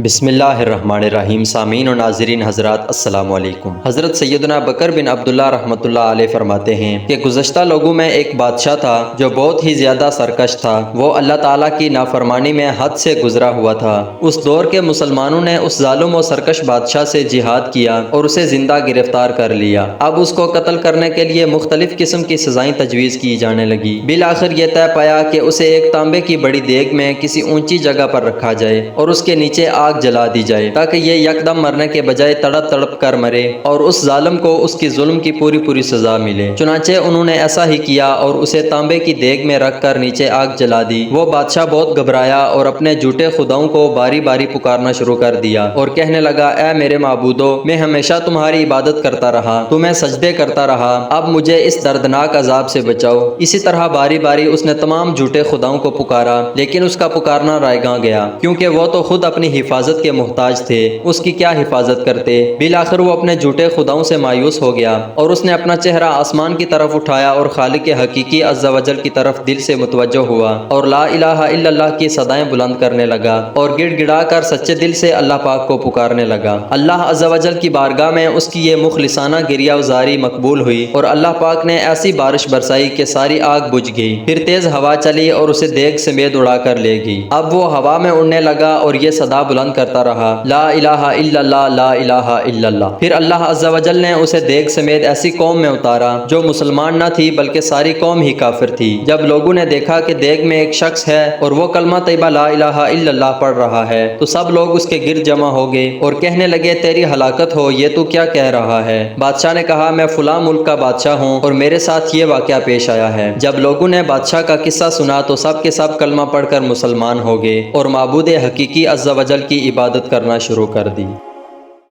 بسم اللہ الرحمن الرحیم۔ سامعین و ناظرین حضرات السلام علیکم۔ حضرت سیدنا بکر بن عبداللہ رحمۃ اللہ علیہ فرماتے ہیں کہ گزشتہ لوگوں میں ایک بادشاہ تھا جو بہت ہی زیادہ سرکش تھا۔ وہ اللہ تعالیٰ کی نافرمانی میں حد سے گزرا ہوا تھا۔ اس دور کے مسلمانوں نے اس ظالم و سرکش بادشاہ سے جہاد کیا اور اسے زندہ گرفتار کر لیا۔ اب اس کو قتل کرنے کے لیے مختلف قسم کی سزائیں تجویز کی جانے لگی۔ بالآخر یہ طے پایا کہ اسے ایک تانبے کی بڑی دیگ میں کسی اونچی جگہ پر رکھا جائے اور اس کے نیچے آگ جلا دی جائے تاکہ یہ یکدم مرنے کے بجائے تڑپ تڑپ کر مرے اور اس ظالم کو اس کی ظلم کی پوری سزا ملے۔ چنانچہ انہوں نے ایسا ہی کیا اور اسے تانبے کی دیگ میں رکھ کر نیچے آگ جلا دی۔ وہ بادشاہ بہت گھبرایا اور اپنے جھوٹے خداؤں کو باری باری پکارنا شروع کر دیا اور کہنے لگا، اے میرے معبودو، میں ہمیشہ تمہاری عبادت کرتا رہا، تمہیں سجدے کرتا رہا، اب مجھے اس دردناک عذاب سے بچاؤ۔ اسی طرح باری باری اس نے تمام جھوٹے خداؤں کو پکارا، لیکن اس کا پکارنا رائے گاں گیا، کیونکہ وہ تو خود اپنی حفاظت کے محتاج تھے، اس کی کیا حفاظت کرتے۔ بالآخر وہ اپنے جھوٹے خداؤں سے مایوس ہو گیا اور اس نے اپنا چہرہ آسمان کی طرف اٹھایا اور خالق حقیقی عز و جل کی طرف دل سے متوجہ ہوا اور لا الہ الا اللہ کی صدائیں بلند کرنے لگا اور گڑ گڑا کر سچے دل سے اللہ پاک کو پکارنے لگا۔ اللہ عز و جل کی بارگاہ میں اس کی یہ مخلصانہ گریہ وزاری مقبول ہوئی اور اللہ پاک نے ایسی بارش برسائی کہ ساری آگ بجھ گئی۔ پھر تیز ہوا چلی اور اسے دیگ سمیت اڑا کر لے گئی۔ اب وہ ہوا میں اڑنے لگا اور یہ صدا بلند کرتا رہا، لا الہ الا اللہ، لا الہ الا اللہ۔ پھر اللہ عز و جل نے اسے دیگ سمیت ایسی قوم میں اتارا جو مسلمان نہ تھی بلکہ ساری قوم ہی کافر تھی۔ جب لوگوں نے دیکھا کہ دیگ میں ایک شخص ہے اور وہ کلمہ طیبہ لا الہ الا اللہ پڑھ رہا ہے تو سب لوگ اس کے گرد جمع ہو گئے اور کہنے لگے، تیری ہلاکت ہو، یہ تو کیا کہہ رہا ہے؟ بادشاہ نے کہا، میں فلاں ملک کا بادشاہ ہوں اور میرے ساتھ یہ واقعہ پیش آیا ہے۔ جب لوگوں نے بادشاہ کا قصہ سنا تو سب کے سب کلمہ پڑھ کر مسلمان ہو گئے اور معبود حقیقی عز و جل کی عبادت کرنا شروع کر دی۔